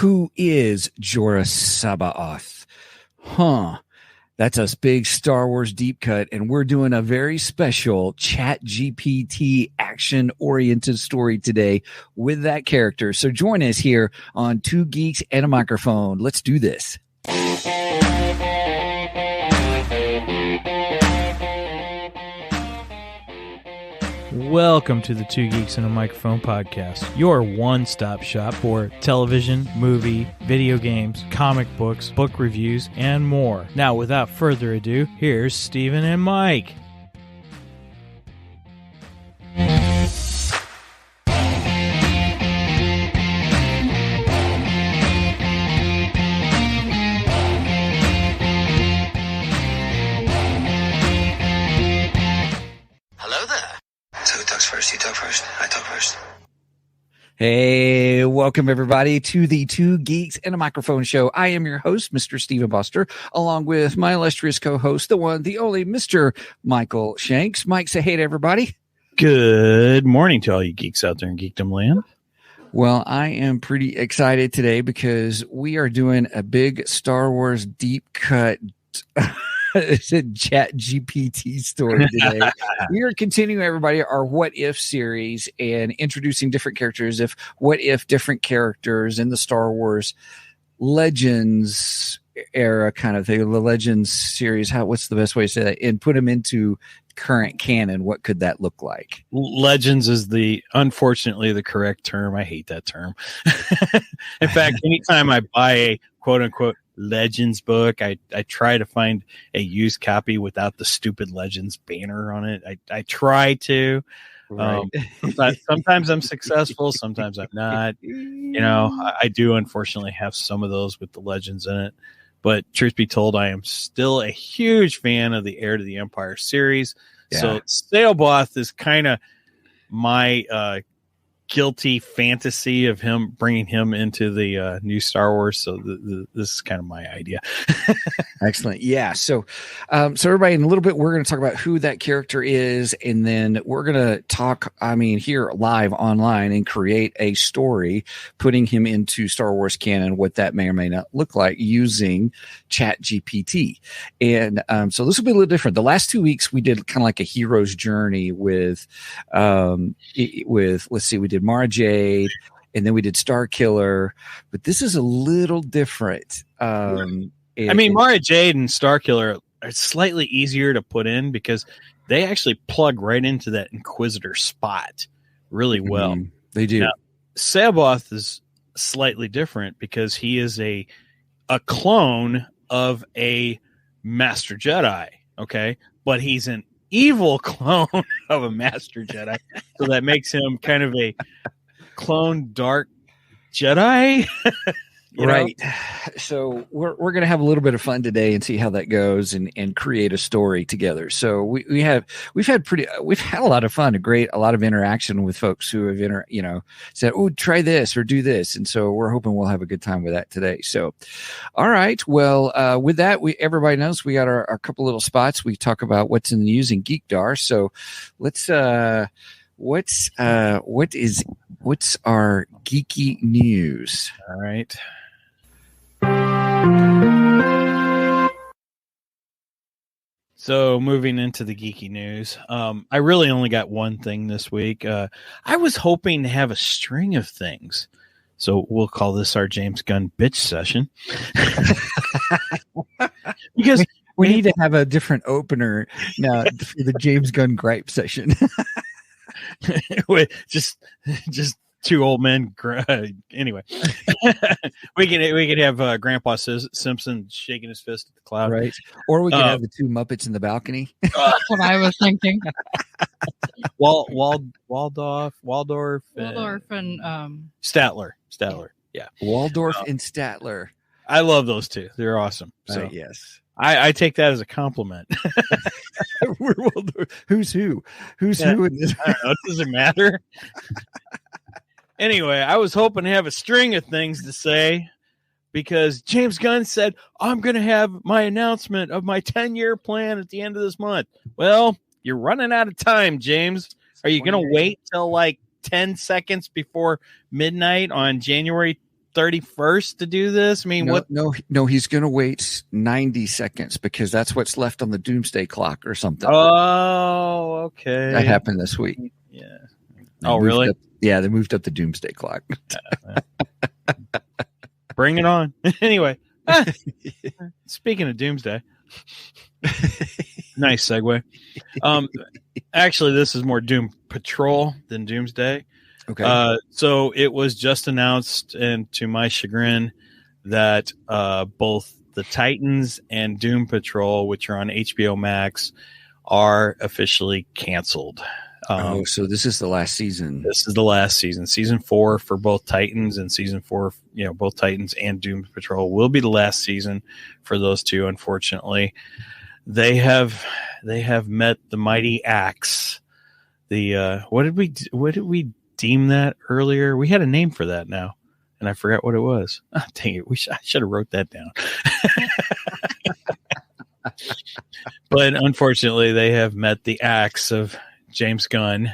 Who is Joruss C'Baoth? That's a big Star Wars deep cut, and we're doing a very special ChatGPT action-oriented story today with that character. So join us here on Two Geeks and a Microphone. Let's do this. Welcome to the Two Geeks and a Microphone podcast, your one-stop shop for television, movie, video games, comic books, book reviews, and more. Now, without further ado, here's Steven and Mike. Hey, welcome everybody to the Two Geeks and a Microphone show. I am your host, Mr. Steven Buster, along with my illustrious co-host, the one, the only Mr. Michael Shanks. Mike, say hey to everybody. Good morning to all you geeks out there in Geekdom Land. Well, I am pretty excited today because we are doing a big Star Wars deep cut ChatGPT story today. We are continuing, everybody, our What If series and introducing different characters. What if different characters in the Star Wars Legends era kind of thing, the Legends series, what's the best way to say that? And put them into current canon. What could that look like? Legends is unfortunately the correct term. I hate that term. In fact, anytime I buy a quote unquote Legends book, I try to find a used copy without the stupid Legends banner on it. I try to. Right. Sometimes I'm successful, sometimes I'm not. I do unfortunately have some of those with the Legends in it. But truth be told, I am still a huge fan of the Heir to the Empire series. Yeah. So C'Baoth is kind of my guilty fantasy of bringing him into the new Star Wars. So this is kind of my idea. Excellent. Yeah. So everybody, in a little bit, we're going to talk about who that character is, and then we're going to talk, here live online and create a story, putting him into Star Wars canon, what that may or may not look like using ChatGPT. And so this will be a little different. The last 2 weeks, we did kind of like a hero's journey with let's see, we did Mara Jade, and then we did Star Killer, but this is a little different. Mara Jade and Star Killer are slightly easier to put in because they actually plug right into that Inquisitor spot really well. They do. Now, C'Baoth is slightly different because he is a clone of a Master Jedi, okay? But he's an evil clone of a Master Jedi, so that makes him kind of a clone dark Jedi. Right. So we're going to have a little bit of fun today and see how that goes and create a story together. So we've had a lot of fun, a lot of interaction with folks who have said, "Oh, try this or do this." And so we're hoping we'll have a good time with that today. So, all right. Well, with that, everybody knows we got our couple little spots. We talk about what's in the news in Geekdar. So let's, what's our geeky news? All right. So moving into the geeky news, I really only got one thing this week. I was hoping to have a string of things. So we'll call this our James Gunn bitch session. Because we need to have a different opener now for the James Gunn gripe session. just two old men. Anyway, we could have Grandpa Simpson shaking his fist at the cloud, right? Or we could have the two Muppets in the balcony. That's what I was thinking. Waldorf, and Statler. Yeah, Waldorf and Statler. I love those two. They're awesome. So yes. I take that as a compliment. Who's who? Who's who in this? I don't know. It doesn't matter. Anyway, I was hoping to have a string of things to say because James Gunn said, I'm going to have my announcement of my 10-year plan at the end of this month. Well, you're running out of time, James. Are you going to wait till like 10 seconds before midnight on January 31st to do this? I mean, what? No, he's going to wait 90 seconds because that's what's left on the doomsday clock or something. Oh, okay. That happened this week. Yeah. Really? They moved up the doomsday clock. Bring it on. Anyway, speaking of doomsday, nice segue. Actually, this is more Doom Patrol than Doomsday. Okay. So it was just announced, and to my chagrin, that both the Titans and Doom Patrol, which are on HBO Max, are officially canceled. So this is the last season. This is the last season. Season 4 for both Titans and season 4, both Titans and Doom Patrol will be the last season for those two. Unfortunately, they have met the mighty axe. The what did we deem that earlier? We had a name for that now, and I forgot what it was. Oh, dang it! I should have wrote that down. But unfortunately, they have met the axe of James Gunn.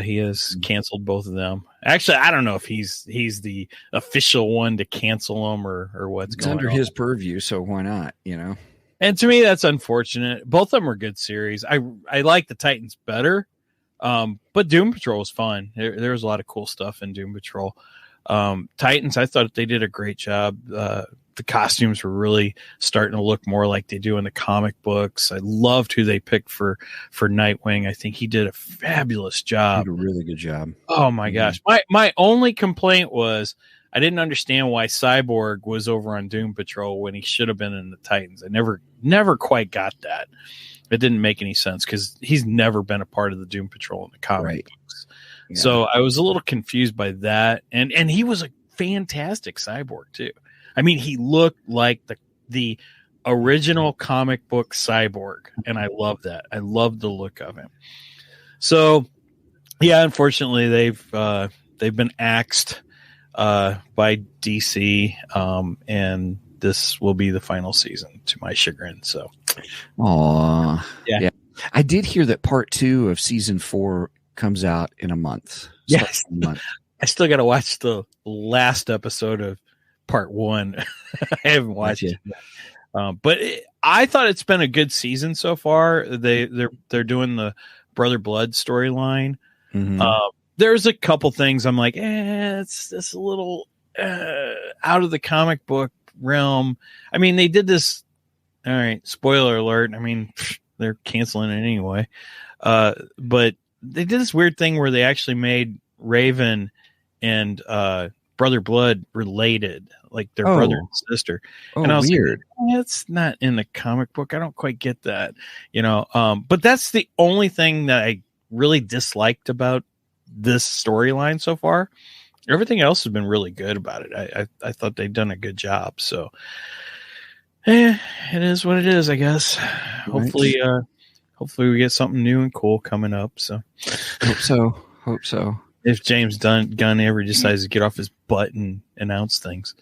He has canceled both of them. Actually, I don't know if he's the official one to cancel them or what's going on. It's under his purview, so why not? And to me, that's unfortunate. Both of them are good series. I like the Titans better, but Doom Patrol is fun. There was a lot of cool stuff in Doom Patrol. Titans, I thought they did a great job. The costumes were really starting to look more like they do in the comic books. I loved who they picked for Nightwing. I think he did a fabulous job. He did a really good job. Oh my gosh. My only complaint was I didn't understand why Cyborg was over on Doom Patrol when he should have been in the Titans. I never quite got that. It didn't make any sense because he's never been a part of the Doom Patrol in the comic books. Yeah. So I was a little confused by that. And he was a fantastic Cyborg too. I mean, he looked like the original comic book Cyborg, and I love that. I love the look of him. So, yeah, unfortunately, they've been axed by DC, and this will be the final season, to my chagrin. So, yeah. I did hear that part 2 of season 4 comes out in a month. Yes, I still got to watch the last episode of part 1. I haven't watched it, but I thought it's been a good season so far. They're doing the Brother Blood storyline. Mm-hmm. There's a couple things I'm like, it's a little out of the comic book realm. I mean, they did this. All right, spoiler alert. I mean, they're canceling it anyway. But they did this weird thing where they actually made Raven and Brother Blood related, like their brother and sister. And I was weird. Like, it's not in the comic book. I don't quite get that, but that's the only thing that I really disliked about this storyline so far. Everything else has been really good about it. I thought they'd done a good job. So it is what it is, I guess. Right. Hopefully we get something new and cool coming up. So hope so. If James Gunn ever decides to get off his butt and announce things.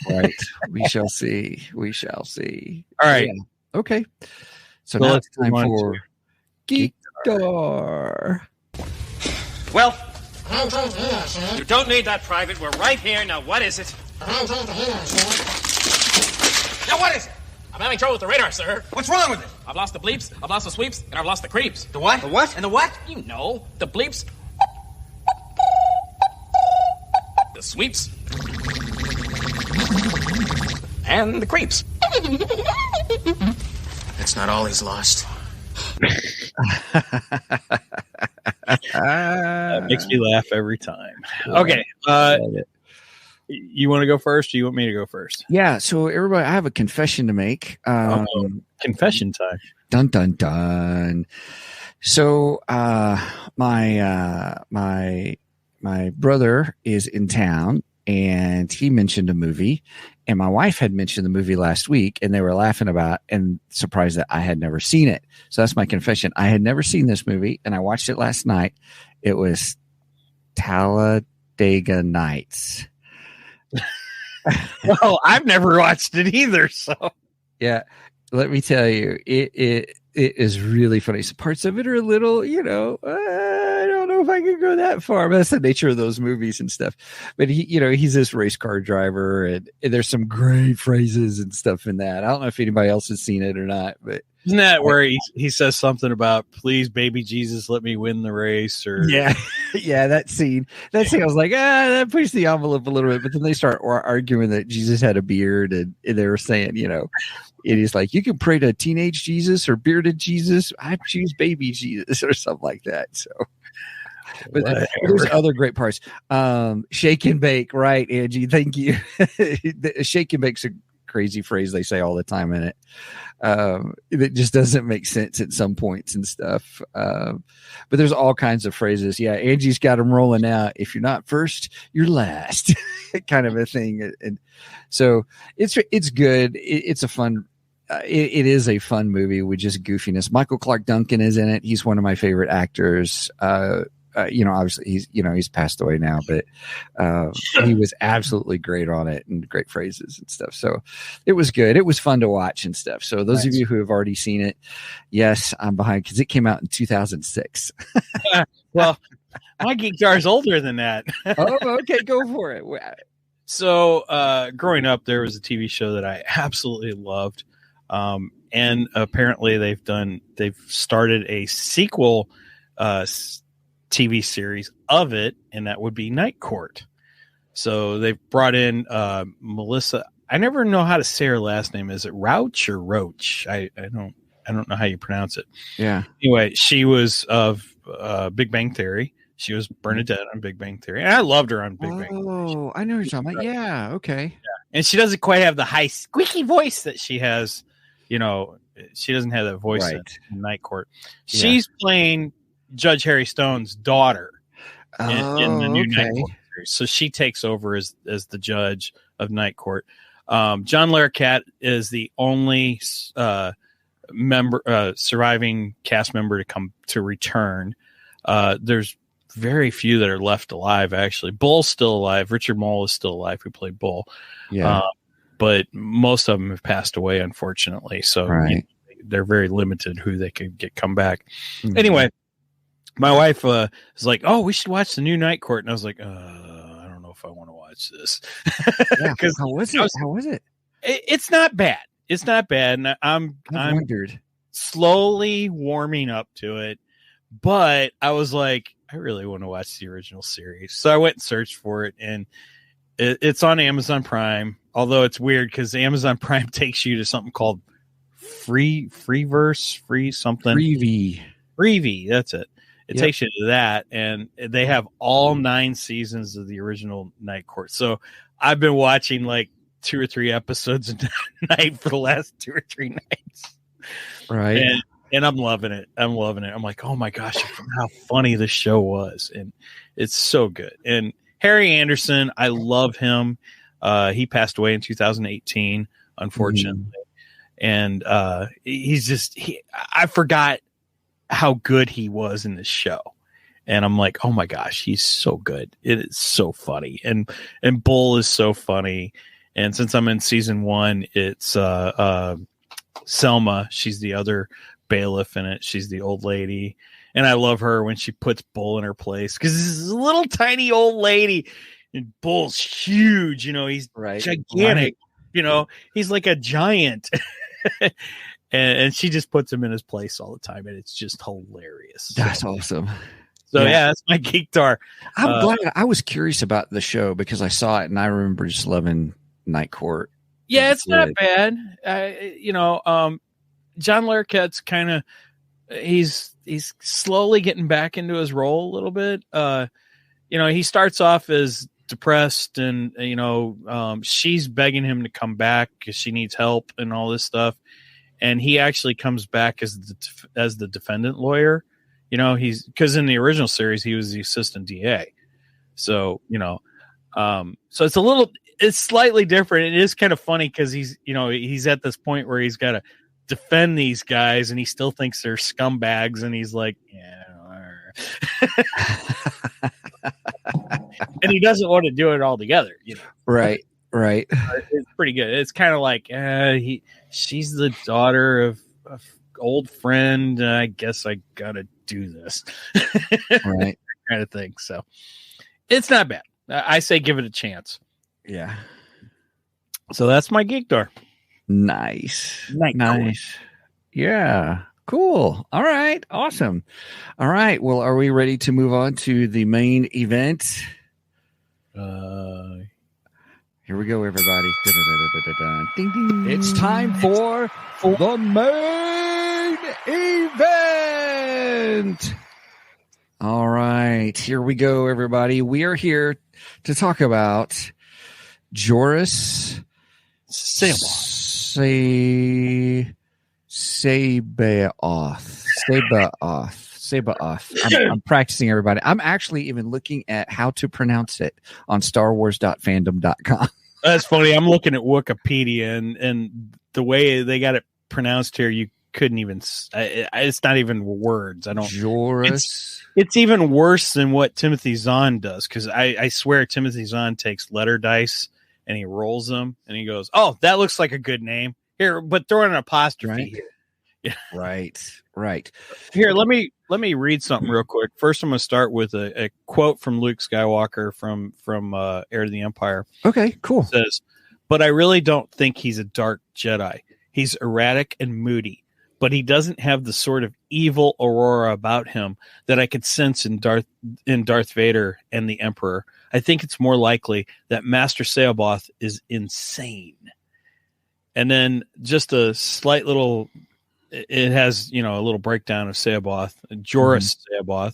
Right. We shall see. All right. Yeah. Okay. So now it's time for Geekdar. Well, you don't need that, Private. We're right here. Now, what is it? Now, what is it? I'm having trouble with the radar, sir. What's wrong with it? I've lost the bleeps, I've lost the sweeps, and I've lost the creeps. The what? The what? And the what? You know, the bleeps, the sweeps, and the creeps. That's not all he's lost. That makes me laugh every time. Okay. You want to go first, or you want me to go first? Yeah. So everybody, I have a confession to make. Confession time. Dun dun dun. So my brother is in town, and he mentioned a movie, and my wife had mentioned the movie last week, and they were laughing about and surprised that I had never seen it. So that's my confession. I had never seen this movie, and I watched it last night. It was Talladega Nights. Well, I've never watched it either, so yeah. Let me tell you, it is really funny. So parts of it are a little, I don't know know if I could go that far. But that's the nature of those movies and stuff. But he's this race car driver, and there's some great phrases and stuff in that. I don't know if anybody else has seen it or not, but isn't that where he says something about, please, baby Jesus, let me win the race? Or yeah, that scene. I was like, that pushed the envelope a little bit. But then they start arguing that Jesus had a beard, and they were saying, it is like, you can pray to teenage Jesus or bearded Jesus. I choose baby Jesus or something like that. So, but there's other great parts. Shake and bake, right, Angie? Thank you. Shake and bake's a crazy phrase they say all the time in it. It just doesn't make sense at some points and stuff. But there's all kinds of phrases. Yeah, Angie's got them rolling out. If you're not first, you're last, kind of a thing. And so it's good. It's a fun. It is a fun movie with just goofiness. Michael Clark Duncan is in it. He's one of my favorite actors. Obviously he's passed away now, but he was absolutely great on it and great phrases and stuff. So it was good. It was fun to watch and stuff. So those of you who have already seen it, yes, I'm behind because it came out in 2006. Well, my Geek Jar is older than that. Oh, okay, go for it. So growing up, there was a TV show that I absolutely loved. And apparently they've started a sequel TV series of it, and that would be Night Court. So they've brought in Melissa. I never know how to say her last name. Is it Rouch or Roach? I don't know how you pronounce it. Yeah. Anyway, she was of Big Bang Theory. She was Bernadette on Big Bang Theory, and I loved her on Big Bang Theory. Oh, I know what you're talking about. Yeah, okay. Yeah. And she doesn't quite have the high squeaky voice that she has. She doesn't have that voice in Night Court. She's playing Judge Harry Stone's daughter in the new Night Court series. So she takes over as the judge of Night Court. John Larroquette is the only surviving cast member to return. There's very few that are left alive, actually. Bull's still alive. Richard Mole is still alive, who played Bull. Yeah. But most of them have passed away, unfortunately. So they're very limited who they could come back. Mm-hmm. Anyway, my wife was like, "Oh, we should watch the new Night Court," and I was like, "I don't know if I want to watch this." Yeah, how was it? It's not bad. It's not bad, and I'm wondered. Slowly warming up to it. But I was like, I really want to watch the original series, so I went and searched for it, and it's on Amazon Prime. Although it's weird because Amazon Prime takes you to something called Freevee. That's it. It takes you to that, and they have all 9 seasons of the original Night Court. So I've been watching like 2 or 3 episodes a night for the last 2 or 3 nights. Right. And I'm loving it. I'm like, oh my gosh, how funny this show was. And it's so good. And Harry Anderson, I love him. He passed away in 2018, unfortunately. And I forgot how good he was in this show. And I'm like, oh my gosh, he's so good. It is so funny. And Bull is so funny. And since I'm in season 1, it's Selma. She's the other bailiff in it. She's the old lady. And I love her when she puts Bull in her place, because this is a little tiny old lady. And Bull's huge, he's gigantic, he's like a giant. and she just puts him in his place all the time. And it's just hilarious. That's awesome. So that's my Geek Tar. I'm glad. I was curious about the show because I saw it and I remember just loving Night Court. Yeah, it's not bad. John Larroquette's kind of, he's slowly getting back into his role a little bit. He starts off as depressed and, she's begging him to come back because she needs help and all this stuff. And he actually comes back as the defendant lawyer. Because in the original series, he was the assistant DA. So, so it's slightly different. It is kind of funny because he's at this point where he's got to defend these guys and he still thinks they're scumbags. And he's like, and he doesn't want to do it all together. Right. It's pretty good. It's kind of like, she's the daughter of old friend. I guess I got to do this. Right. kind of thing. So it's not bad. I say give it a chance. Yeah. So that's my geek door. Nice. Yeah. Cool. All right. Awesome. All right. Well, are we ready to move on to the main event? Here we go, everybody. Ding, ding. It's time for the main event. All right. Here we go, everybody. We are here to talk about Joruss C'Baoth. I'm practicing, everybody. I'm actually even looking at how to pronounce it on starwars.fandom.com. That's funny. I'm looking at Wikipedia and the way they got it pronounced here, you couldn't even. It's not even words. I don't. Joruss. It's even worse than what Timothy Zahn does, because I swear Timothy Zahn takes letter dice and he rolls them and he goes, "Oh, that looks like a good name here," but throw in an apostrophe. Right. Here. Yeah. Right. Here, let me read something real quick. First, I'm going to start with a quote from Luke Skywalker from Heir to the Empire. Okay, cool. It says, "But I really don't think he's a dark Jedi. He's erratic and moody, but he doesn't have the sort of evil aurora about him that I could sense in Darth Vader and the Emperor. I think it's more likely that Master C'Baoth is insane." And then just a slight little, it has, a little breakdown of C'Baoth, Joruss C'Baoth.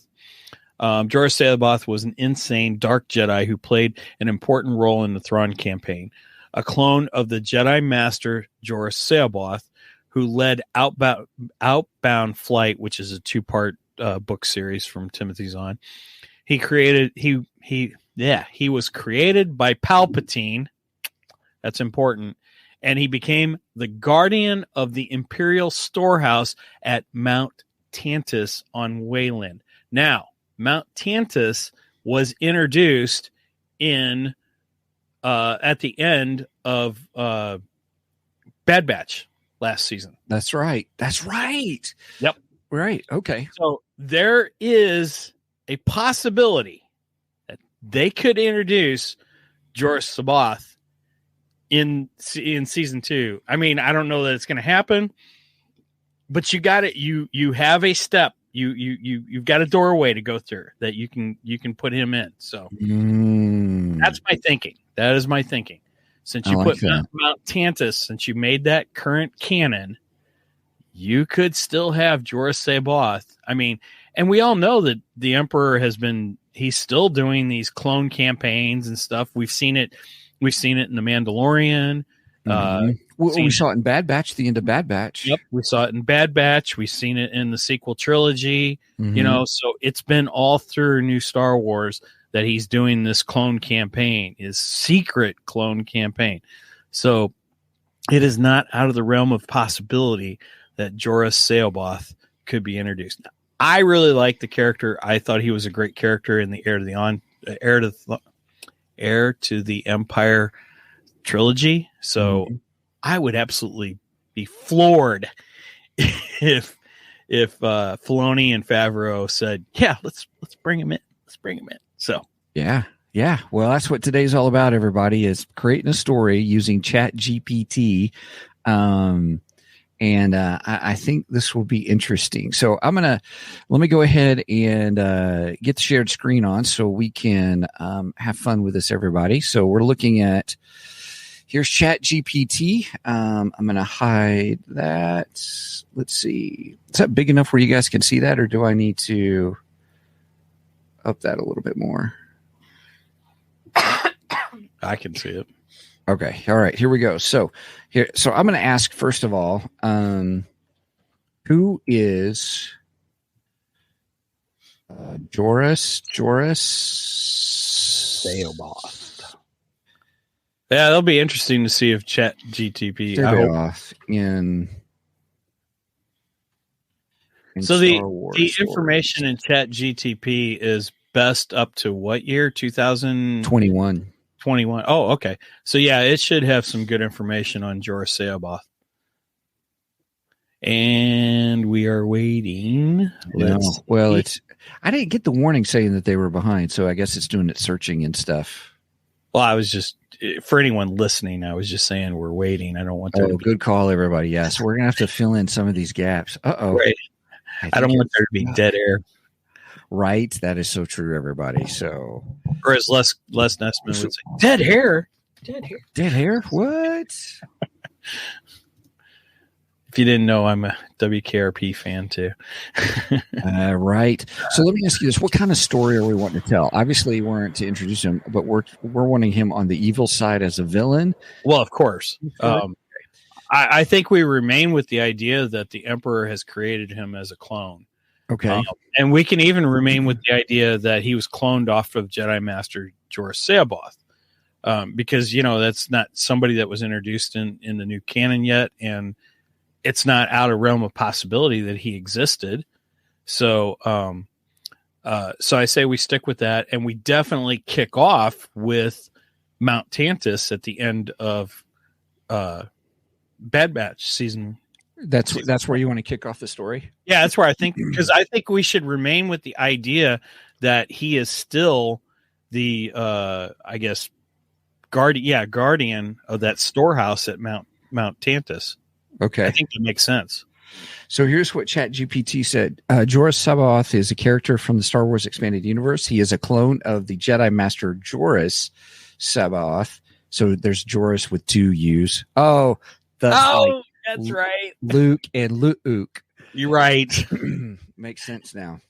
Joruss C'Baoth was an insane dark Jedi who played an important role in the Thrawn campaign, a clone of the Jedi Master Joruss C'Baoth, who led Outbound Flight, which is a 2-part book series from Timothy Zahn. He was created by Palpatine. That's important. And he became the guardian of the Imperial storehouse at Mount Tantus on Wayland. Now, Mount Tantus was introduced in at the end of Bad Batch last season. That's right. Yep. Right. Okay. So there is a possibility that they could introduce Joruss C'Baoth in season 2. I mean, I don't know that it's going to happen, but you got it. You have a step. You've got a doorway to go through that you can put him in. So that's my thinking. That is my thinking. Since you put Mount Tantus, since you made that current canon, you could still have Joruss C'Baoth. I mean, and we all know that the Emperor he's still doing these clone campaigns and stuff. We've seen it in The Mandalorian. We saw it in Bad Batch, the end of Bad Batch. Yep, we saw it in Bad Batch. We've seen it in the sequel trilogy. So it's been all through New Star Wars that he's doing this clone campaign, his secret clone campaign. So it is not out of the realm of possibility that Joruss C'Baoth could be introduced. Now, I really like the character. I thought he was a great character in the Heir to the Empire trilogy. So I would absolutely be floored if Filoni and Favreau said, "Yeah, let's bring him in. Let's bring him in." So yeah. Well, that's what today's all about, everybody, is creating a story using ChatGPT. And I think this will be interesting. So let me go ahead and get the shared screen on so we can have fun with this, everybody. So we're looking at, here's ChatGPT. I'm going to hide that. Let's see. Is that big enough where you guys can see that, or do I need to up that a little bit more? I can see it. Okay. All right. Here we go. So I'm going to ask, first of all, who is Joruss C'Baoth? Yeah, that'll be interesting to see if ChatGPT. in so Star Wars the information in ChatGPT is best up to what year? 2021. 21. Oh, okay. So yeah, it should have some good information on Joruss C'Baoth. And we are waiting. I didn't get the warning saying that they were behind, so I guess it's doing its searching and stuff. Well, I was just, for anyone listening, I was just saying we're waiting. I don't want there to be... good call, everybody. Yeah, so we're going to have to fill in some of these gaps. Uh-oh. Right. I don't want there to be dead air. Right. That is so true, everybody. So, or as Les Nessman would say, dead hair. Dead hair? What? If you didn't know, I'm a WKRP fan too. Right. So let me ask you this: what kind of story are we wanting to tell? Obviously, we weren't to introduce him, but we're wanting him on the evil side as a villain. Well, of course. I think we remain with the idea that the Emperor has created him as a clone. Okay. And we can even remain with the idea that he was cloned off of Jedi Master Joruss C'Baoth. Because, that's not somebody that was introduced in the new canon yet. And it's not out of realm of possibility that he existed. So, so I say we stick with that, and we definitely kick off with Mount Tantus at the end of Bad Batch season. That's where you want to kick off the story? Yeah, that's where I think, because I think we should remain with the idea that he is still the, I guess, guardian of that storehouse at Mount Tantus. Okay. I think that makes sense. So here's what ChatGPT said. Joruss C'Baoth is a character from the Star Wars Expanded Universe. He is a clone of the Jedi Master Joruss C'Baoth. So there's Joruss with two U's. Oh, that's right. Luke and Luke. You're right. Makes sense now.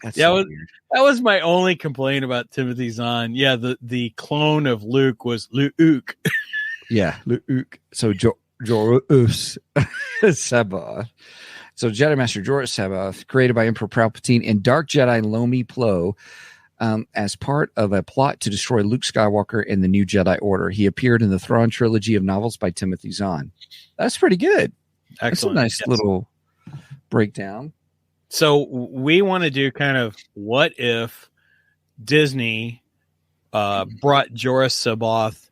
That's weird. That was my only complaint about Timothy Zahn. Yeah, the clone of Luke was Luke. Yeah, Luke. So Joruss C'Baoth. So Jedi Master Joruss C'Baoth, created by Emperor Palpatine and Dark Jedi Lomi Plo, as part of a plot to destroy Luke Skywalker and the New Jedi Order. He appeared in the Thrawn trilogy of novels by Timothy Zahn. That's pretty good. Excellent. That's a nice little breakdown. So we want to do kind of what if Disney brought Joruss C'Baoth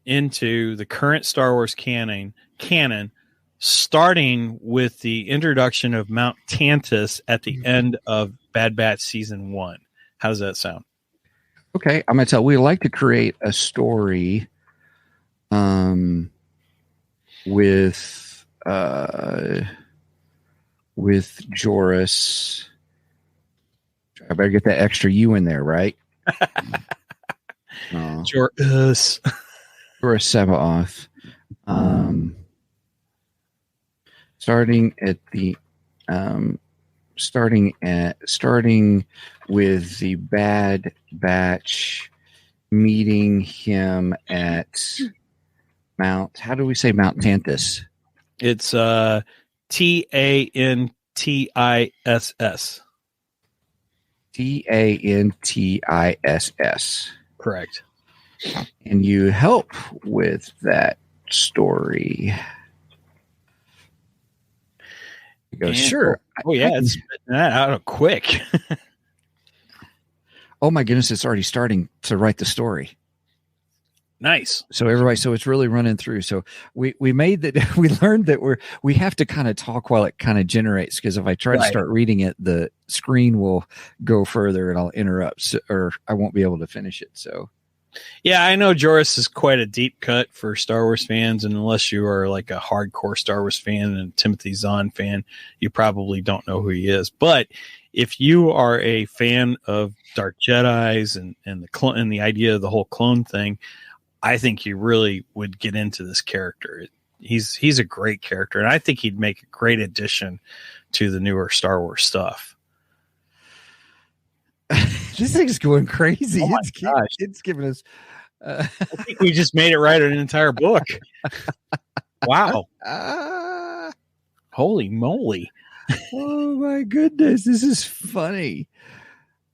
into the current Star Wars canon, starting with the introduction of Mount Tantus at the end of Bad Batch season 1. How does that sound? Okay, I'm gonna tell. We like to create a story, with Joruss. I better get that extra U in there, right? Joruss C'Baoth. Starting with the Bad Batch, meeting him at Mount. How do we say Mount Tantus? It's Tantiss. Tantiss. Correct. And you help with that story. He goes, sure. Oh, yeah. It's spitting that out quick. Oh, my goodness. It's already starting to write the story. Nice. So everybody, so it's really running through. So we made that, we learned that we have to kind of talk while it kind of generates, because if I try to start reading it, the screen will go further and I'll interrupt, or I won't be able to finish it. So. Yeah, I know Joruss is quite a deep cut for Star Wars fans, and unless you are like a hardcore Star Wars fan and Timothy Zahn fan, you probably don't know who he is. But if you are a fan of Dark Jedis and the idea of the whole clone thing, I think you really would get into this character. He's a great character, and I think he'd make a great addition to the newer Star Wars stuff. This thing's going crazy. Oh my gosh. It's giving us. I think we just made it write an entire book. Wow. Holy moly. Oh my goodness. This is funny.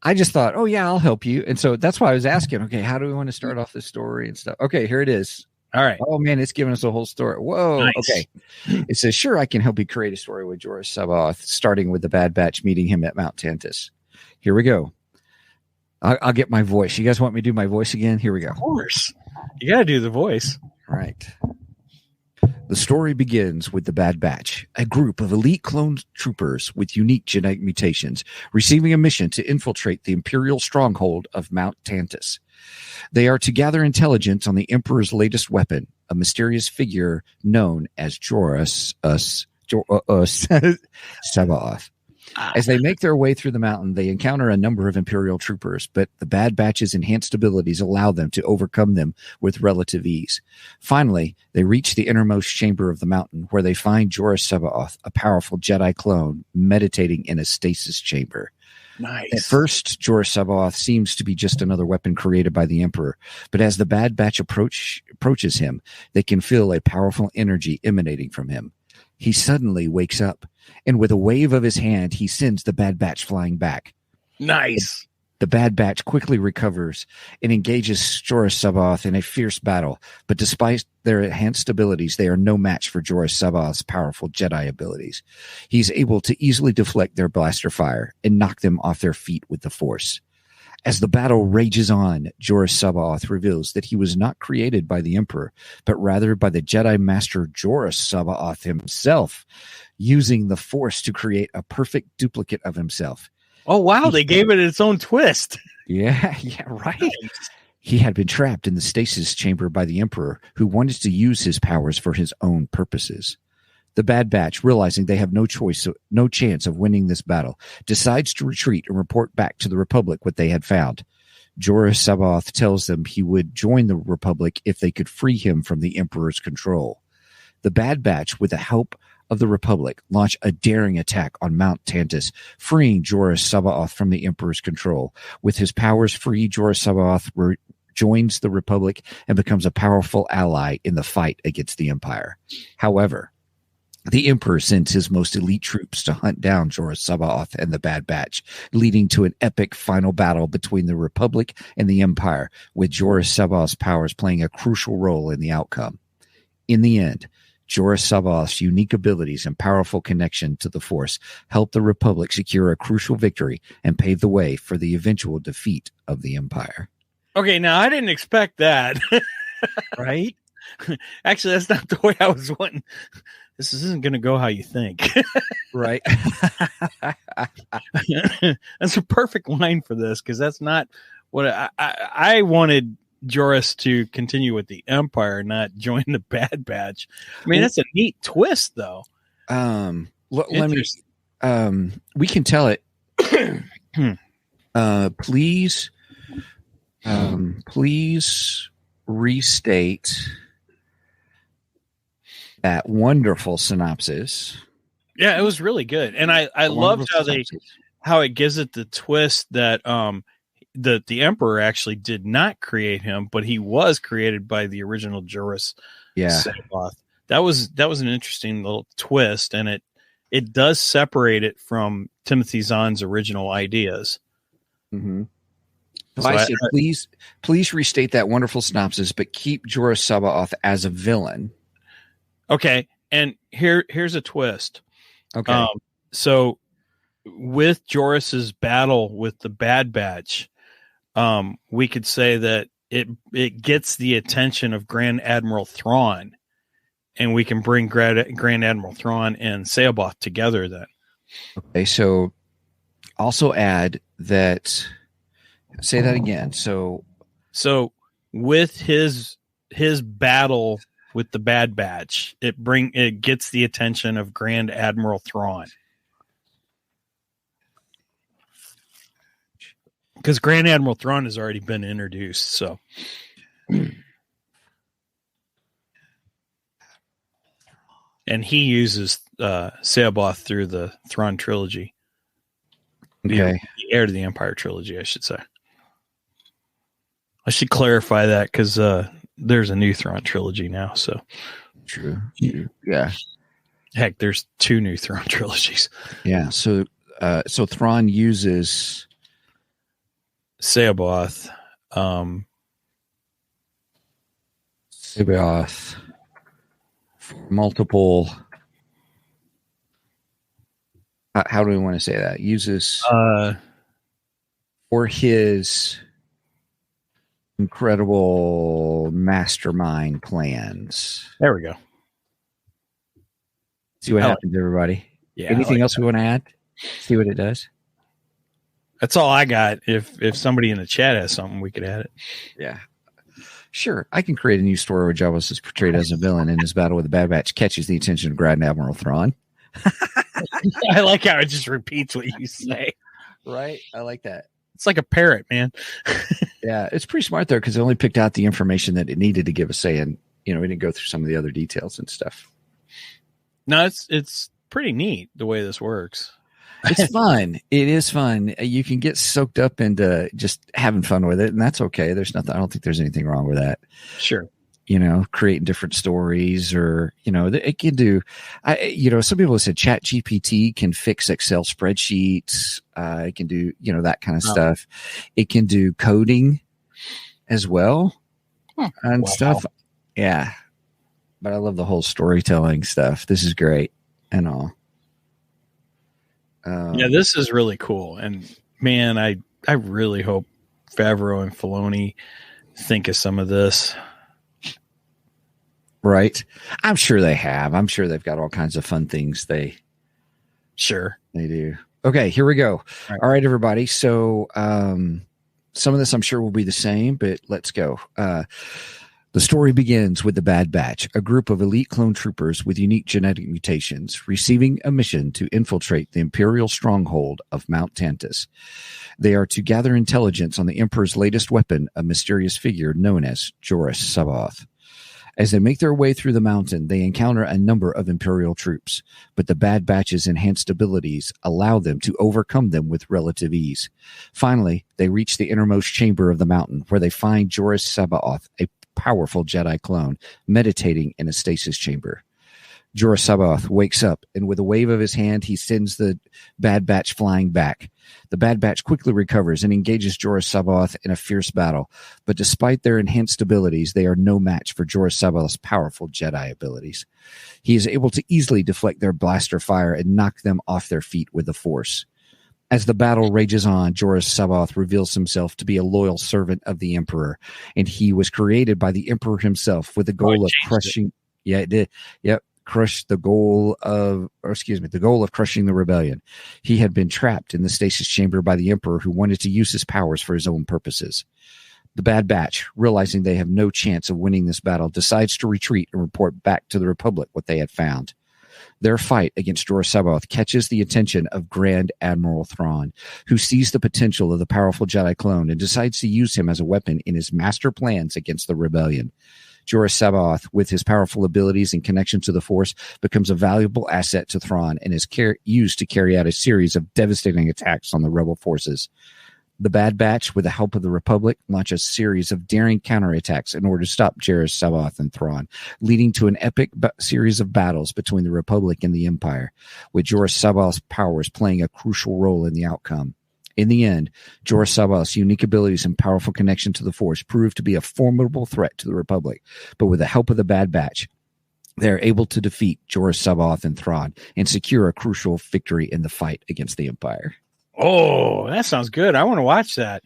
I just thought, oh yeah, I'll help you. And so that's why I was asking, okay, how do we want to start off this story and stuff? Okay, here it is. All right. Oh man, it's giving us a whole story. Whoa. Nice. Okay. It says, sure, I can help you create a story with Joruss C'Baoth, starting with the Bad Batch meeting him at Mount Tantus. Here we go. I'll get my voice. You guys want me to do my voice again? Here we go. Of course. You got to do the voice. All right. The story begins with the Bad Batch, a group of elite clone troopers with unique genetic mutations, receiving a mission to infiltrate the Imperial stronghold of Mount Tantus. They are to gather intelligence on the Emperor's latest weapon, a mysterious figure known as Joruss C'Baoth. As they make their way through the mountain, they encounter a number of Imperial troopers, but the Bad Batch's enhanced abilities allow them to overcome them with relative ease. Finally, they reach the innermost chamber of the mountain, where they find Joruss C'Baoth, a powerful Jedi clone, meditating in a stasis chamber. Nice. At first, Joruss C'Baoth seems to be just another weapon created by the Emperor, but as the Bad Batch approaches him, they can feel a powerful energy emanating from him. He suddenly wakes up, and with a wave of his hand, he sends the Bad Batch flying back. Nice. The Bad Batch quickly recovers and engages Joruss C'Baoth in a fierce battle, but despite their enhanced abilities, they are no match for Joruss C'Baoth's powerful Jedi abilities. He's able to easily deflect their blaster fire and knock them off their feet with the Force. As the battle rages on, Joruss C'Baoth reveals that he was not created by the Emperor, but rather by the Jedi Master Joruss C'Baoth himself, using the Force to create a perfect duplicate of himself. Oh, wow. They gave it its own twist. Yeah, right. Nice. He had been trapped in the stasis chamber by the Emperor, who wanted to use his powers for his own purposes. The Bad Batch, realizing they have no chance of winning this battle, decides to retreat and report back to the Republic what they had found. Joruss C'Baoth tells them he would join the Republic if they could free him from the Emperor's control. The Bad Batch, with the help of the Republic, launch a daring attack on Mount Tantus, freeing Joruss C'Baoth from the Emperor's control. With his powers free, Joruss C'Baoth joins the Republic and becomes a powerful ally in the fight against the Empire. However, the Emperor sends his most elite troops to hunt down Joruss C'Baoth and the Bad Batch, leading to an epic final battle between the Republic and the Empire, with Joruss C'Baoth's powers playing a crucial role in the outcome. In the end, Joruss C'Baoth's unique abilities and powerful connection to the Force help the Republic secure a crucial victory and pave the way for the eventual defeat of the Empire. Okay, now I didn't expect that. Right? Actually, that's not the way I was wanting. This isn't going to go how you think. Right. That's a perfect line for this, because that's not what I wanted Joruss to continue with the Empire, not join the Bad Batch. I mean, that's a neat twist, though. Let me. We can tell it. Please restate that wonderful synopsis. Yeah, it was really good, and I loved how it gives it the twist that the Emperor actually did not create him, but he was created by the original Joruss C'Baoth. That was an interesting little twist, and it does separate it from Timothy Zahn's original ideas. Mm-hmm. So I said, please restate that wonderful synopsis, but keep Joruss C'Baoth as a villain. Okay, and here's a twist. Okay, so with Joruss's battle with the Bad Batch, we could say that it gets the attention of Grand Admiral Thrawn, and we can bring Grand Admiral Thrawn and C'Baoth together then. Okay, so also add that. Say that again. So with his battle with the Bad Batch, it gets the attention of Grand Admiral Thrawn, because Grand Admiral Thrawn has already been introduced. So, and he uses C'Baoth through the Thrawn trilogy. Okay, the Heir to the Empire trilogy, I should say. I should clarify that, because there's a new Thrawn trilogy now. So true. Yeah. Heck, there's 2 new Thrawn trilogies. Yeah. So Thrawn uses C'Baoth. C'Baoth for multiple. How do we want to say that? Uses for his incredible mastermind plans. There we go. See what happens, everybody. Yeah. Anything else we want to add? See what it does. That's all I got. If somebody in the chat has something, we could add it. Yeah. Sure. I can create a new story where Joruss is portrayed as a villain in his battle with the Bad Batch catches the attention of Grand Admiral Thrawn. I like how it just repeats what you say. Right? I like that. It's like a parrot, man. Yeah. It's pretty smart, though, because it only picked out the information that it needed to give a say, and we didn't go through some of the other details and stuff. No, it's pretty neat the way this works. It's fun. It is fun. You can get soaked up into just having fun with it, and that's okay. There's nothing. I don't think there's anything wrong with that. Sure. Creating different stories, or it can do. Some people have said ChatGPT can fix Excel spreadsheets. It can do that kind of stuff. It can do coding as well and stuff. Yeah, but I love the whole storytelling stuff. This is great and all. Yeah, this is really cool. And man, I really hope Favreau and Filoni think of some of this. Right. I'm sure they have. I'm sure they've got all kinds of fun things they do. Okay, here we go. All right, everybody. So some of this I'm sure will be the same, but let's go. The story begins with the Bad Batch, a group of elite clone troopers with unique genetic mutations, receiving a mission to infiltrate the Imperial stronghold of Mount Tantus. They are to gather intelligence on the Emperor's latest weapon, a mysterious figure known as Joruss C'Baoth. As they make their way through the mountain, they encounter a number of Imperial troops, but the Bad Batch's enhanced abilities allow them to overcome them with relative ease. Finally, they reach the innermost chamber of the mountain, where they find Joruss C'Baoth, a powerful Jedi clone, meditating in a stasis chamber. Joruss C'Baoth wakes up, and with a wave of his hand, he sends the Bad Batch flying back. The Bad Batch quickly recovers and engages Joruss C'Baoth in a fierce battle, but despite their enhanced abilities, they are no match for Joruss C'Baoth's powerful Jedi abilities. He is able to easily deflect their blaster fire and knock them off their feet with the Force. As the battle rages on, Joruss C'Baoth reveals himself to be a loyal servant of the Emperor, and he was created by the Emperor himself with the goal of crushing. Yeah, it did. Yep. The goal of crushing the rebellion. He had been trapped in the stasis chamber by the Emperor, who wanted to use his powers for his own purposes. The Bad Batch, realizing they have no chance of winning this battle, decides to retreat and report back to the Republic what they had found. Their fight against Joruss C'Baoth catches the attention of Grand Admiral Thrawn, who sees the potential of the powerful Jedi clone and decides to use him as a weapon in his master plans against the rebellion. Joruss C'Baoth, with his powerful abilities and connection to the Force, becomes a valuable asset to Thrawn and is used to carry out a series of devastating attacks on the rebel forces. The Bad Batch, with the help of the Republic, launch a series of daring counterattacks in order to stop Joruss C'Baoth and Thrawn, leading to an epic series of battles between the Republic and the Empire, with Joruss C'Baoth's powers playing a crucial role in the outcome. In the end, Joruss C'Baoth's unique abilities and powerful connection to the Force prove to be a formidable threat to the Republic, but with the help of the Bad Batch, they are able to defeat Joruss C'Baoth and Thrawn and secure a crucial victory in the fight against the Empire. Oh, that sounds good. I want to watch that.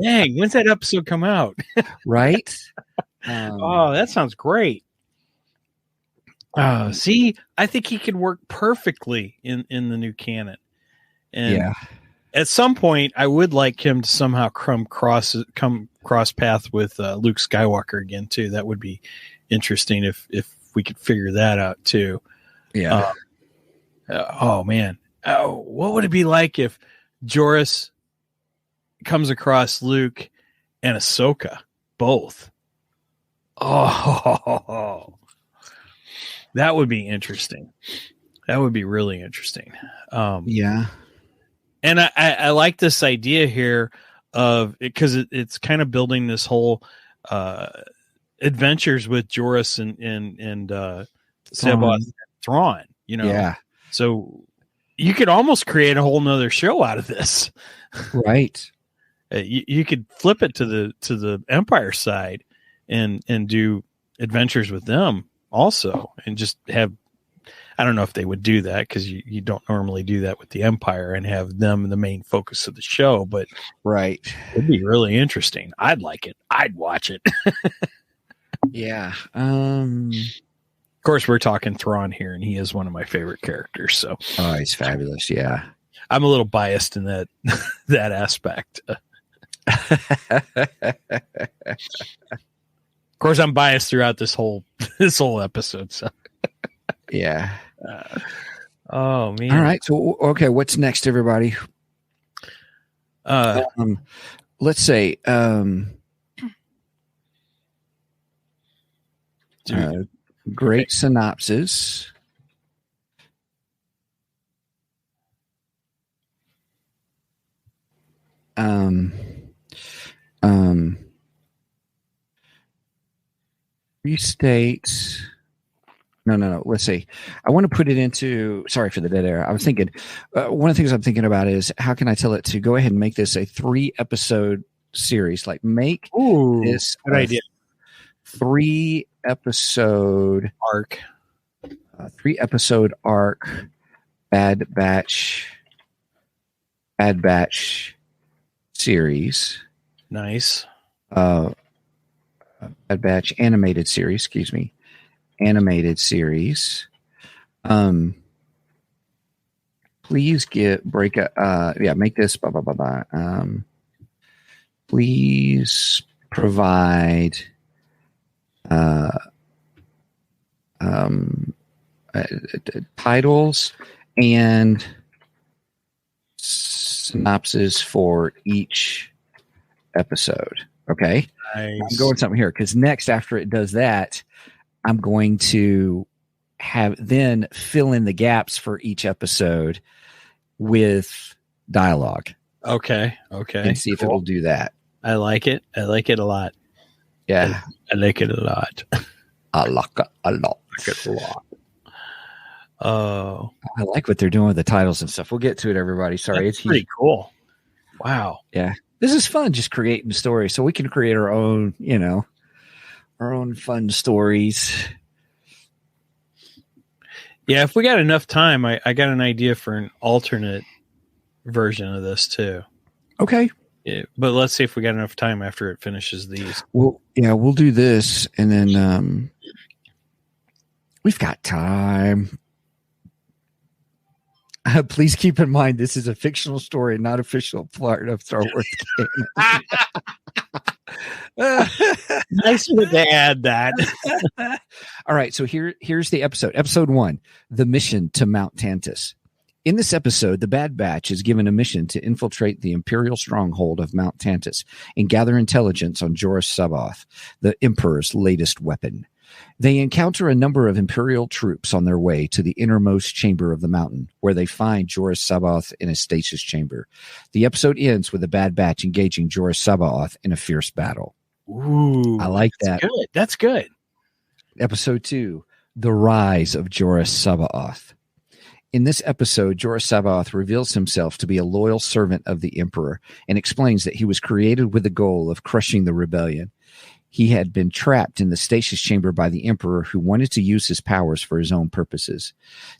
Dang, when's that episode come out? Right? Oh, that sounds great. See, I think he could work perfectly in the new canon. And at some point, I would like him to somehow come cross path with Luke Skywalker again too. That would be interesting if we could figure that out too. Yeah. Oh man, what would it be like if Joruss comes across Luke and Ahsoka both? Oh. That would be interesting. That would be really interesting. Yeah. And I like this idea here of it because it's kind of building this whole adventures with Joruss and C'Baoth and Thrawn, Yeah. So you could almost create a whole nother show out of this. Right. You could flip it to the Empire side and do adventures with them also, and just have, I don't know if they would do that because you don't normally do that with the Empire and have them the main focus of the show, but right, it'd be really interesting. I'd like it. I'd watch it. Yeah. Of course, we're talking Thrawn here, and he is one of my favorite characters. So, Oh, he's fabulous. Yeah. I'm a little biased in that that aspect. Of course, I'm biased throughout this whole episode. So, yeah. Oh man! All right. So, okay, what's next, everybody? Let's say great synopsis. Restates. No. Let's see. I want to put it into. Sorry for the dead air. I was thinking. One of the things I'm thinking about is how can I tell it to go ahead and make this a 3-episode series? Like make this good idea. 3-episode Arc. 3-episode arc. Bad Batch series. Nice. Bad Batch animated series. Excuse me. Animated series. Please make this blah blah blah blah. Please provide titles and synopsis for each episode. Okay. Nice. I'm going something here because next, after it does that, I'm going to then fill in the gaps for each episode with dialogue. Okay. And see if it'll do that. I like it. I like it a lot. Yeah. I like it a lot. I like it a lot. Oh. I like what they're doing with the titles and stuff. We'll get to it, everybody. Sorry. That's pretty cool. Wow. Yeah. This is fun, just creating stories. So we can create our own, our own fun stories. Yeah, if we got enough time, I got an idea for an alternate version of this too. Okay. Yeah, but let's see if we got enough time after it finishes these. Well, yeah, we'll do this, and then we've got time. Please keep in mind this is a fictional story, not official part of Star Wars canon. Nice to add that. All right, so here's the episode. Episode 1, The Mission to Mount Tantus. In this episode, the Bad Batch is given a mission to infiltrate the Imperial stronghold of Mount Tantus and gather intelligence on Joruss C'Baoth, the Emperor's latest weapon. They encounter a number of Imperial troops on their way to the innermost chamber of the mountain, where they find Joruss C'Baoth in a stasis chamber. The episode ends with the Bad Batch engaging Joruss C'Baoth in a fierce battle. Ooh, I like that. Good. That's good. Episode 2, The Rise of Joruss C'Baoth. In this episode, Joruss C'Baoth reveals himself to be a loyal servant of the Emperor and explains that he was created with the goal of crushing the rebellion. He had been trapped in the stasis chamber by the Emperor, who wanted to use his powers for his own purposes.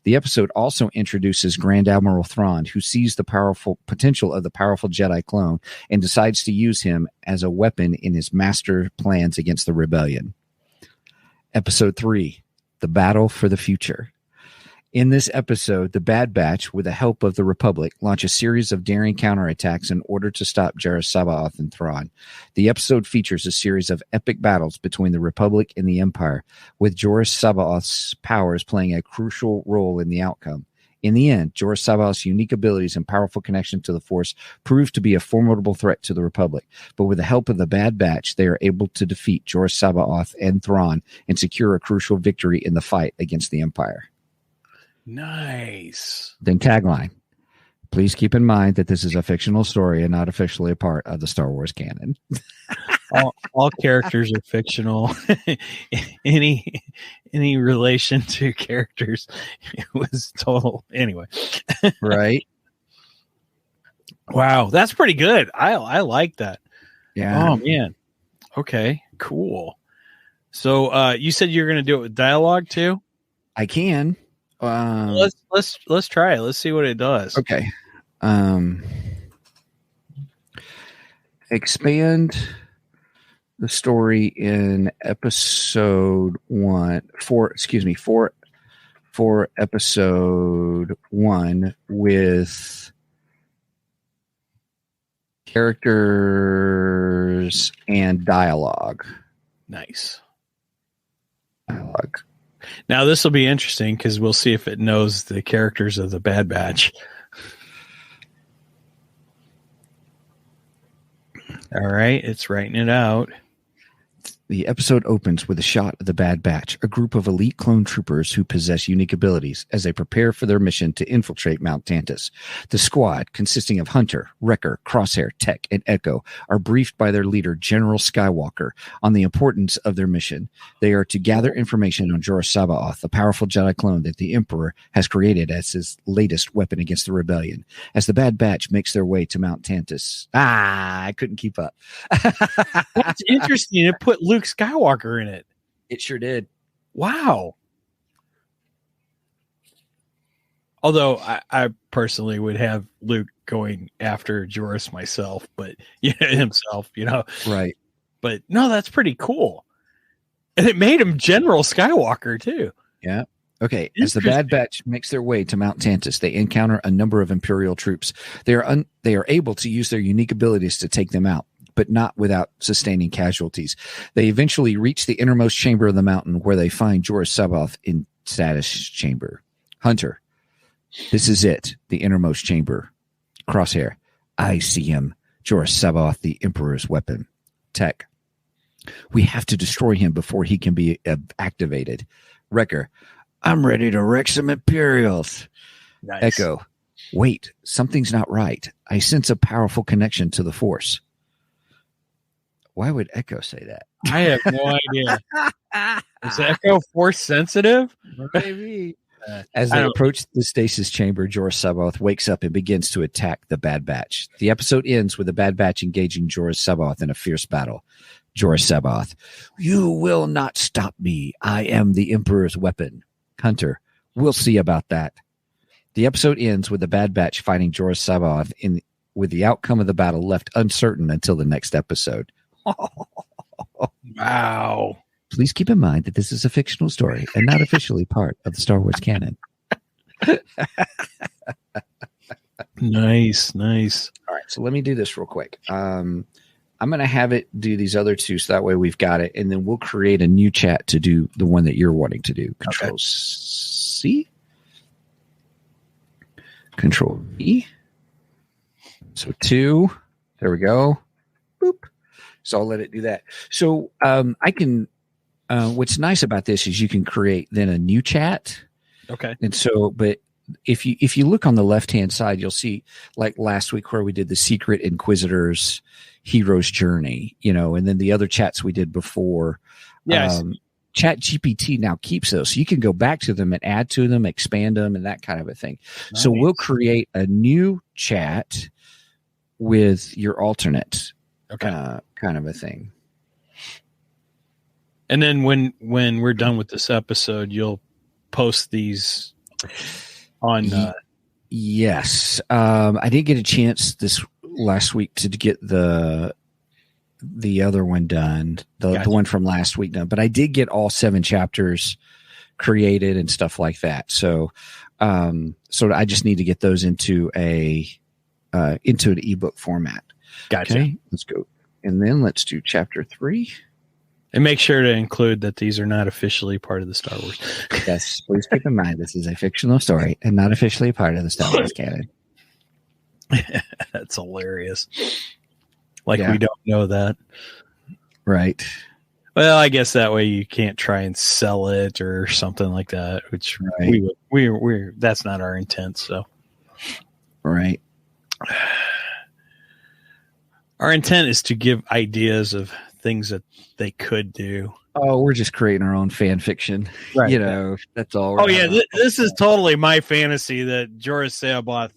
The episode also introduces Grand Admiral Thrawn, who sees the powerful potential of the powerful Jedi clone and decides to use him as a weapon in his master plans against the rebellion. Episode 3, The Battle for the Future. In this episode, the Bad Batch, with the help of the Republic, launch a series of daring counterattacks in order to stop Joruss C'Baoth and Thrawn. The episode features a series of epic battles between the Republic and the Empire, with Joruss C'Baoth's powers playing a crucial role in the outcome. In the end, Joruss C'Baoth's unique abilities and powerful connection to the Force prove to be a formidable threat to the Republic. But with the help of the Bad Batch, they are able to defeat Joruss C'Baoth and Thrawn and secure a crucial victory in the fight against the Empire. Nice. Then tagline. Please keep in mind that this is a fictional story and not officially a part of the Star Wars canon. all characters are fictional. any relation to characters, it was total. Anyway. Right. Wow, that's pretty good. I like that. Yeah. Oh man. Okay. Cool. So you said you're going to do it with dialogue too? I can. Let's try it. Let's see what it does. Okay. Expand the story in episode 1 for episode 1 with characters and dialogue. Nice. Dialogue. Now this will be interesting because we'll see if it knows the characters of the Bad Batch. All right, it's writing it out. The episode opens with a shot of the Bad Batch, a group of elite clone troopers who possess unique abilities as they prepare for their mission to infiltrate Mount Tantus. The squad, consisting of Hunter, Wrecker, Crosshair, Tech, and Echo, are briefed by their leader, General Skywalker, on the importance of their mission. They are to gather information on Joruss C'Baoth, a powerful Jedi clone that the Emperor has created as his latest weapon against the rebellion. As the Bad Batch makes their way to Mount Tantus. I couldn't keep up. That's interesting. It put Luke Skywalker in it. It sure did. Wow. Although I personally would have Luke going after Joruss myself, but himself, Right. But no, that's pretty cool. And it made him General Skywalker too. Yeah. Okay. As the Bad Batch makes their way to Mount Tantus, they encounter a number of Imperial troops. They are able to use their unique abilities to take them out, but not without sustaining casualties. They eventually reach the innermost chamber of the mountain where they find Joruss C'Baoth in status chamber. Hunter, this is it, the innermost chamber. Crosshair, I see him. Joruss C'Baoth, the Emperor's weapon. Tech, we have to destroy him before he can be activated. Wrecker, I'm ready to wreck some Imperials. Nice. Echo, wait, something's not right. I sense a powerful connection to the Force. Why would Echo say that? I have no idea. Is Echo Force sensitive? Maybe. As they approach the stasis chamber, Joruss C'Baoth wakes up and begins to attack the Bad Batch. The episode ends with the Bad Batch engaging Joruss C'Baoth in a fierce battle. Joruss C'Baoth, you will not stop me. I am the Emperor's weapon. Hunter, we'll see about that. The episode ends with the Bad Batch fighting Joruss C'Baoth with the outcome of the battle left uncertain until the next episode. Wow. Please keep in mind that this is a fictional story and not officially part of the Star Wars canon. Nice. All right, so let me do this real quick. I'm going to have it do these other two, so that way we've got it, and then we'll create a new chat to do the one that you're wanting to do. Control C. Control E. So 2. There we go. Boop. So I'll let it do that. So I can. What's nice about this is you can create then a new chat. Okay. And so, but if you look on the left hand side, you'll see like last week where we did the Secret Inquisitor's Hero's Journey, and then the other chats we did before. Yes. ChatGPT now keeps those, so you can go back to them and add to them, expand them, and that kind of a thing. Nice. So we'll create a new chat with your alternate. Okay. Kind of a thing. And then when we're done with this episode, you'll post these on. Yes. I didn't get a chance this last week to get the other one done, the one from last week done, but I did get all 7 chapters created and stuff like that. So I just need to get those into an ebook format. Gotcha. Okay, let's go. And then let's do chapter 3. And make sure to include that these are not officially part of the Star Wars. Yes, please keep in mind this is a fictional story and not officially part of the Star Wars canon. That's hilarious. We don't know that. Right. Well, I guess that way you can't try and sell it or something like that, which we're that's not our intent. So, right. Our intent is to give ideas of things that they could do. Oh, we're just creating our own fan fiction. Right. That's all. This is totally my fantasy that Joruss C'Baoth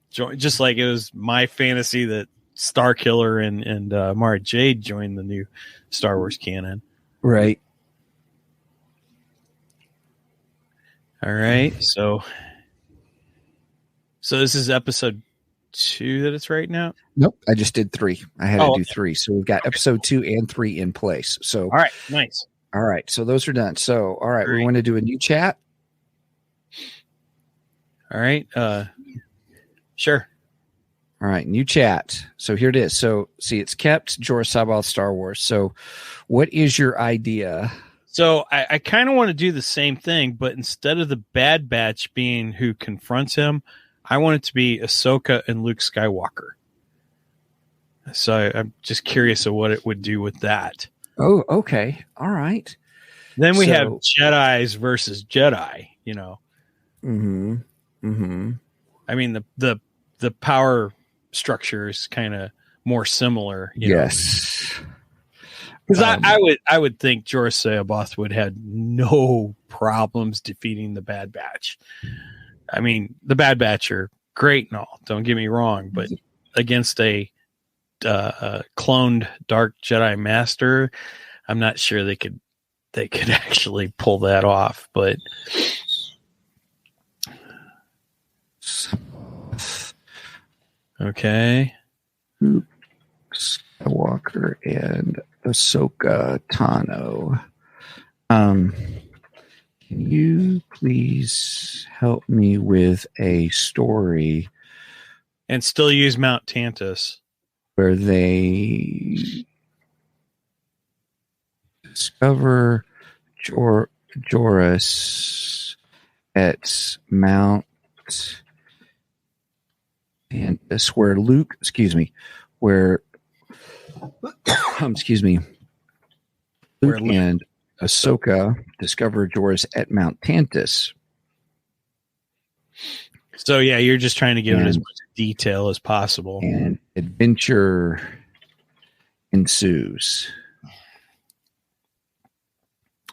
joined, just like it was my fantasy that Starkiller and Mara Jade joined the new Star Wars canon. Right. All right. So this is episode 2 that it's right now? Nope, I just did 3. I had to do okay. 3. So we've got episode 2 and 3 in place. So All right, nice. all right, so those are done. So all right, we Great. want to do a new chat. All right. Sure. All right, new chat. So here it is. So see, it's kept Joruss C'Baoth Star Wars. So what is your idea? So I kind of want to do the same thing, but instead of the Bad Batch being who confronts him, I want it to be Ahsoka and Luke Skywalker. So I'm just curious of what it would do with that. Oh, okay. All right. Then we have Jedis versus Jedi, you know. Mm-hmm. Mm-hmm. I mean, the power structure is kind of more similar. Yes. Because I would think Joruss C'Baoth would have no problems defeating the Bad Batch. I mean, the Bad Batch are great and all, don't get me wrong, but against a cloned Dark Jedi Master, I'm not sure they could actually pull that off. But okay, Luke Skywalker and Ahsoka Tano. Can you please help me with a story and still use Mount Tantus where they discover Joruss at Mount Tantus, where Luke, where Luke and Ahsoka discover Joruss at Mount Tantus. So yeah, you're just trying to give it as much detail as possible. And adventure ensues.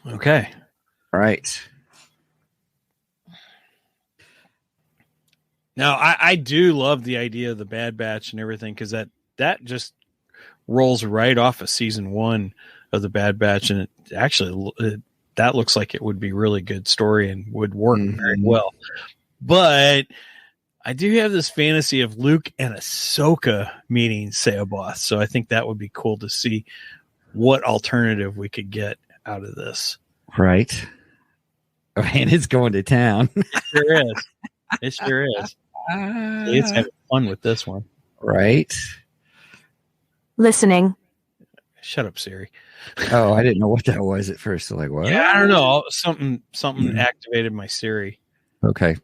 Okay. All right. Now, I do love the idea of the Bad Batch and everything, because that just rolls right off of season 1 of the Bad Batch, and that looks like it would be really good story and would work very well. But I do have this fantasy of Luke and Ahsoka meeting C'Baoth, so I think that would be cool to see what alternative we could get out of this. Right. Oh, and it's going to town. It sure is. It sure is. It's having fun with this one. Right. Listening. Shut up, Siri. Oh, I didn't know what that was at first. So like, what? Yeah, I don't know. Something activated my Siri. Okay.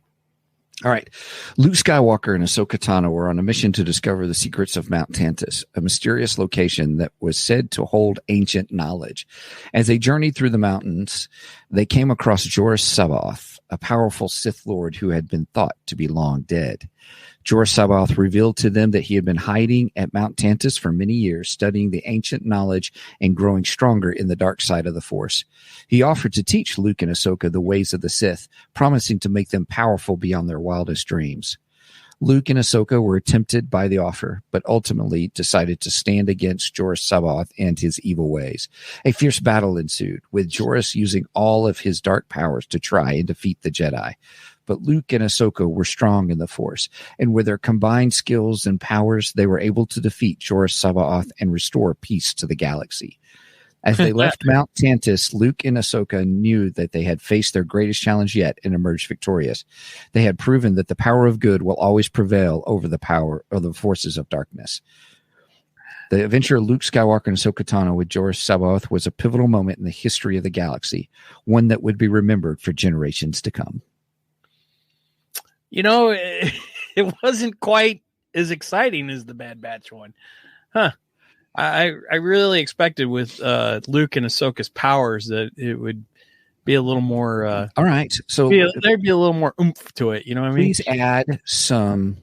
All right. Luke Skywalker and Ahsoka Tano were on a mission to discover the secrets of Mount Tantus, a mysterious location that was said to hold ancient knowledge. As they journeyed through the mountains, they came across Joruss C'Baoth, a powerful Sith Lord who had been thought to be long dead. Joruss C'Baoth revealed to them that he had been hiding at Mount Tantus for many years, studying the ancient knowledge and growing stronger in the dark side of the Force. He offered to teach Luke and Ahsoka the ways of the Sith, promising to make them powerful beyond their wildest dreams. Luke and Ahsoka were tempted by the offer, but ultimately decided to stand against Joruss C'Baoth and his evil ways. A fierce battle ensued, with Joruss using all of his dark powers to try and defeat the Jedi. But Luke and Ahsoka were strong in the Force, and with their combined skills and powers, they were able to defeat Joruss C'Baoth and restore peace to the galaxy. As they left Mount Tantus, Luke and Ahsoka knew that they had faced their greatest challenge yet and emerged victorious. They had proven that the power of good will always prevail over the power of the forces of darkness. The adventure of Luke Skywalker and Ahsoka Tano with Joruss C'Baoth was a pivotal moment in the history of the galaxy, one that would be remembered for generations to come. You know, it wasn't quite as exciting as the Bad Batch one. Huh. I really expected with Luke and Ahsoka's powers that it would be a little more... all right. So there'd be a little more oomph to it. You know what I mean? Please add some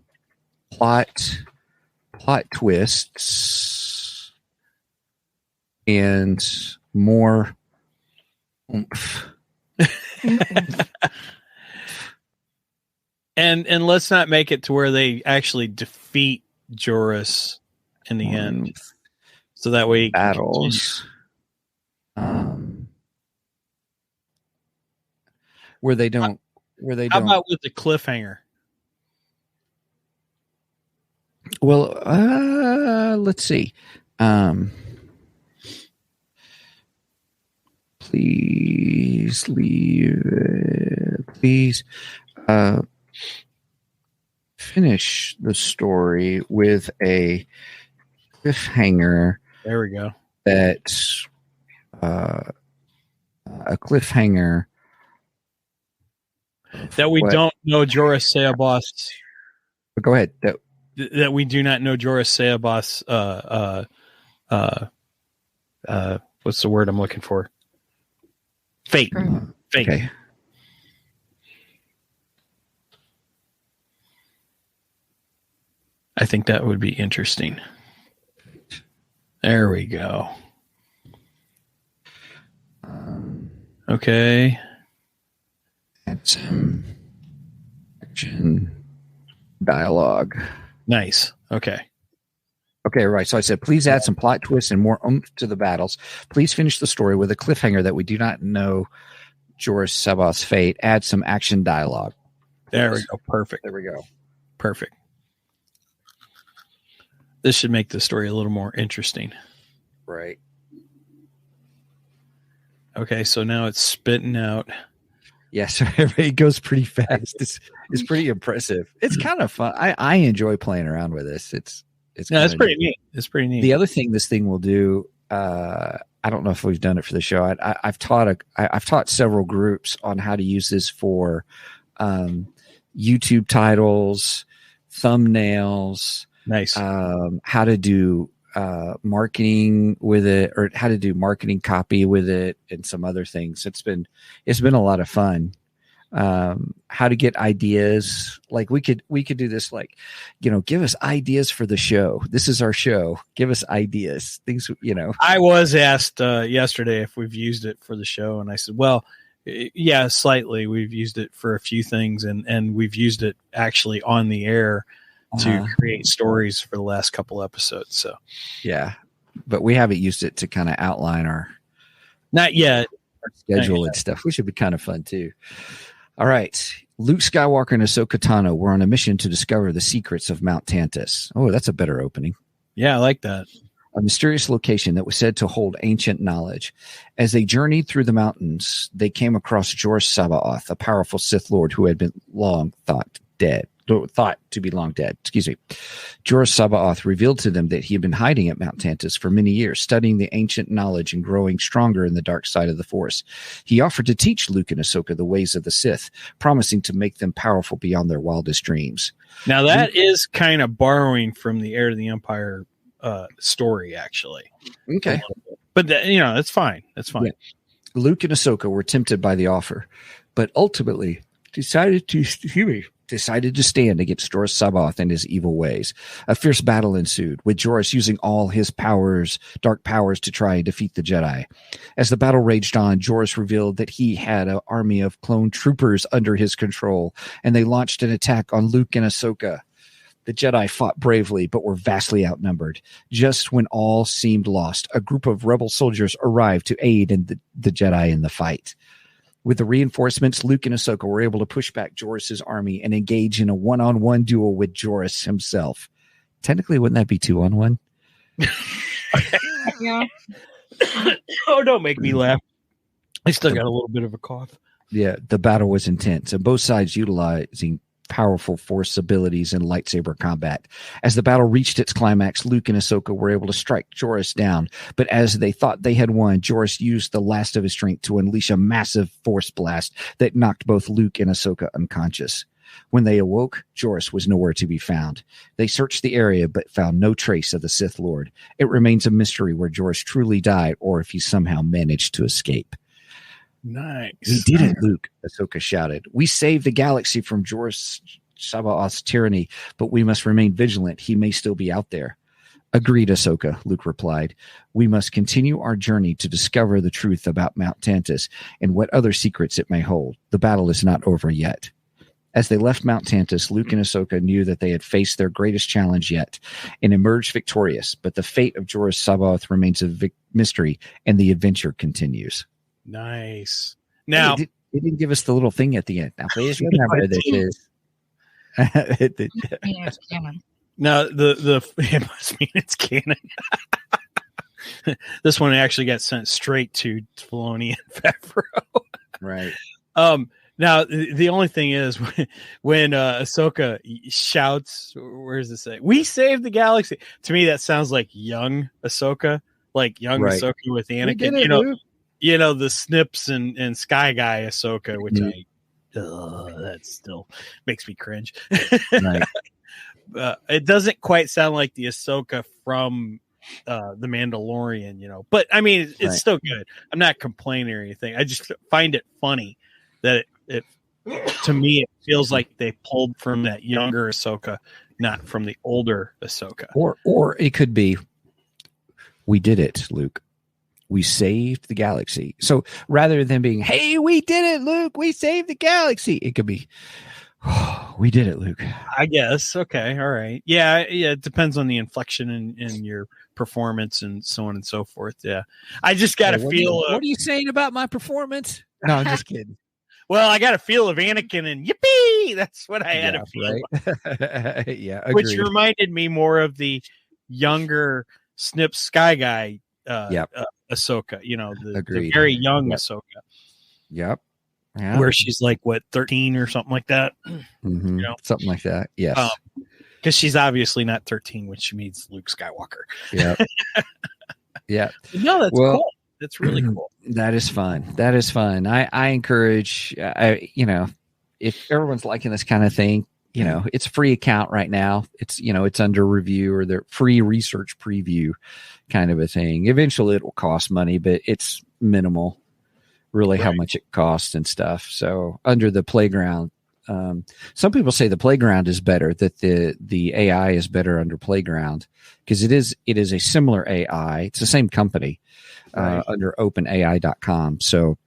plot twists and more oomph. And let's not make it to where they actually defeat Joruss in the end. So that way battles where they don't How about with the cliffhanger? Well, let's see. Please leave it. Please finish the story with a cliffhanger. There we go. That's a cliffhanger that we don't know Joruss C'Baoth's. Go ahead. That we do not know Joruss C'Baoth's. What's the word I'm looking for? Fate. Fate. Okay. I think that would be interesting. There we go. Okay. And some action dialogue. Nice. Okay. Okay, right. So I said, please add some plot twists and more oomph to the battles. Please finish the story with a cliffhanger that we do not know Joruss C'Baoth's fate. Add some action dialogue. There we go. Perfect. There we go. Perfect. This should make the story a little more interesting. Right. Okay, so now it's spitting out. Yes, it goes pretty fast. It's pretty impressive. It's kind of fun. I enjoy playing around with this. It's pretty neat. It's pretty neat. The other thing this thing will do, I don't know if we've done it for the show. I've taught several groups on how to use this for YouTube titles, thumbnails. Nice. How to do marketing with it, or how to do marketing copy with it, and some other things. It's been a lot of fun. How to get ideas. Like we could do this, like, give us ideas for the show. This is our show. Give us ideas. Things, I was asked yesterday if we've used it for the show, and I said, well, yeah, slightly. We've used it for a few things, and we've used it actually on the air to create stories for the last couple episodes. So yeah, but we haven't used it to kind of outline our not yet our schedule and stuff, which would be kind of fun too. All right. Luke Skywalker and Ahsoka Tano were on a mission to discover the secrets of Mount Tantus. Oh, that's a better opening. Yeah, I like that. A mysterious location that was said to hold ancient knowledge. As they journeyed through the mountains, they came across Joruss C'Baoth, a powerful Sith Lord who had been thought to be long dead. Excuse me. Joruss C'Baoth revealed to them that he had been hiding at Mount Tantus for many years, studying the ancient knowledge and growing stronger in the dark side of the Force. He offered to teach Luke and Ahsoka the ways of the Sith, promising to make them powerful beyond their wildest dreams. Now that is kind of borrowing from the Heir to the Empire story, actually. Okay. But that's fine. That's fine. Yeah. Luke and Ahsoka were tempted by the offer, but ultimately decided to stand against Joruss C'Baoth and his evil ways. A fierce battle ensued, with Joruss using all his dark powers, to try and defeat the Jedi. As the battle raged on, Joruss revealed that he had an army of clone troopers under his control, and they launched an attack on Luke and Ahsoka. The Jedi fought bravely, but were vastly outnumbered. Just when all seemed lost, a group of rebel soldiers arrived to aid the Jedi in the fight. With the reinforcements, Luke and Ahsoka were able to push back Joruss's army and engage in a one-on-one duel with Joruss himself. Technically, wouldn't that be 2-on-1? Yeah. Oh, don't make me laugh. I still got a little bit of a cough. Yeah, the battle was intense, and both sides utilizing powerful Force abilities and lightsaber combat. As the battle reached its climax, Luke and Ahsoka were able to strike Joruss down, but as they thought they had won, Joruss used the last of his strength to unleash a massive Force blast that knocked both Luke and Ahsoka unconscious. When they awoke, Joruss was nowhere to be found. They searched the area but found no trace of the Sith Lord. It remains a mystery where Joruss truly died or if he somehow managed to escape. Nice. He didn't, Luke, Ahsoka shouted. We saved the galaxy from Joruss C'Baoth's tyranny, but we must remain vigilant. He may still be out there. Agreed, Ahsoka, Luke replied. We must continue our journey to discover the truth about Mount Tantus and what other secrets it may hold. The battle is not over yet. As they left Mount Tantus, Luke and Ahsoka knew that they had faced their greatest challenge yet and emerged victorious, but the fate of Joruss C'Baoth remains a mystery, and the adventure continues. Nice. Now, they didn't give us the little thing at the end. Now, please remember this is. Yeah, canon. Now it must mean it's canon. This one actually got sent straight to Filoni and Favreau. Right. Now the only thing is when Ahsoka shouts, where does it say? "We saved the galaxy." To me, that sounds like young Ahsoka, Ahsoka with Anakin. You know the Snips and Sky Guy Ahsoka, which that still makes me cringe. Right. It doesn't quite sound like the Ahsoka from the Mandalorian, but I mean, it's still good. I'm not complaining or anything. I just find it funny that it to me, it feels like they pulled from that younger Ahsoka, not from the older Ahsoka. Or it could be, we did it, Luke. We saved the galaxy. So rather than being, hey, we did it, Luke, we saved the galaxy, it could be, oh, we did it, Luke. I guess. Okay. All right. Yeah. It depends on the inflection and your performance and so on and so forth. Yeah. I just got to feel. What are you saying about my performance? No, I'm just kidding. Well, I got a feel of Anakin and yippee. That's what I had a feel. Right? Yeah. Agreed. Which reminded me more of the younger Snip Sky Guy Ahsoka, the very young Ahsoka. Yep. Yeah. Where she's like, 13 or something like that? Mm-hmm. Something like that. Yes. Because she's obviously not 13, which means Luke Skywalker. Yeah. Yeah. No, that's cool. That's really cool. That is fun. That is fun. I encourage, if everyone's liking this kind of thing, it's a free account right now. It's, it's under review or the free research preview kind of a thing. Eventually it will cost money, but it's minimal really how much it costs and stuff. So under the Playground, some people say the Playground is better, that the AI is better under Playground because it is a similar AI. It's the same company under openai.com. So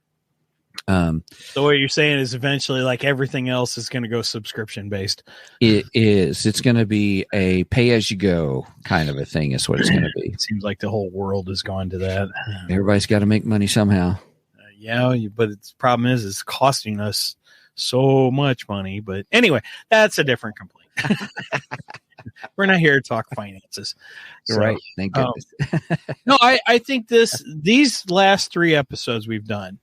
what you're saying is eventually, like everything else, is going to go subscription based. It is. It's going to be a pay as you go kind of a thing. Is what it's going to be. It seems like the whole world has gone to that. Everybody's got to make money somehow. But the problem is, it's costing us so much money. But anyway, that's a different complaint. We're not here to talk finances. So, right. Thank goodness. No, I think these last 3 episodes we've done,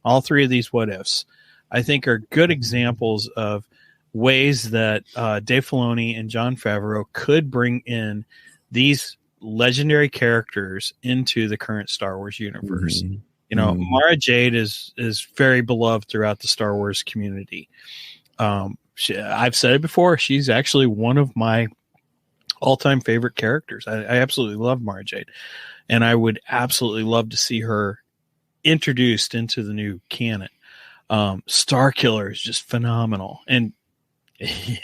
all 3 of these what ifs, I think are good examples of ways that Dave Filoni and Jon Favreau could bring in these legendary characters into the current Star Wars universe. Mm-hmm. Mara Jade is very beloved throughout the Star Wars community. I've said it before. She's actually one of my all-time favorite characters. I absolutely love Mara Jade, and I would absolutely love to see her introduced into the new canon. Starkiller is just phenomenal, and you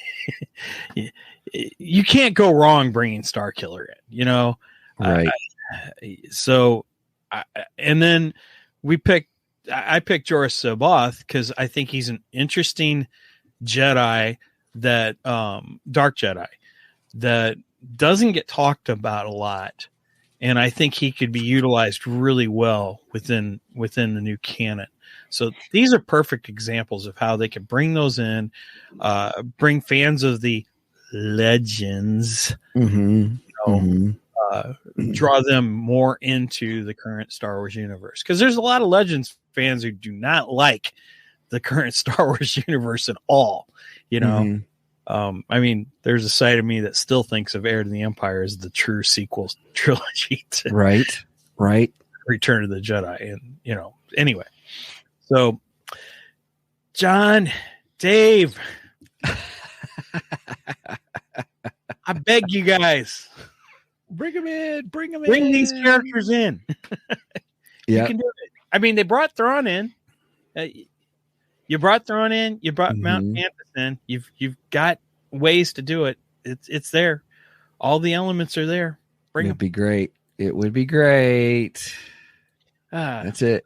can't go wrong bringing Starkiller in. Right. And then I picked Joruss C'Baoth because I think he's an interesting Jedi that Dark Jedi that doesn't get talked about a lot, and I think he could be utilized really well within the new canon. So these are perfect examples of how they could bring those in, bring fans of the legends, draw them more into the current Star Wars universe. Because there's a lot of Legends fans who do not like the current Star Wars universe at all. I mean, there's a side of me that still thinks of Heir to the Empire as the true sequel trilogy to right. Return of the Jedi. And, anyway. So, John, Dave, I beg you guys, bring them in. Bring these characters in. You can do it. I mean, they brought Thrawn in. You brought Thrawn in. You brought Mount Cantus in. You've got ways to do it. It's there. All the elements are there. It'd be great. It would be great. That's it.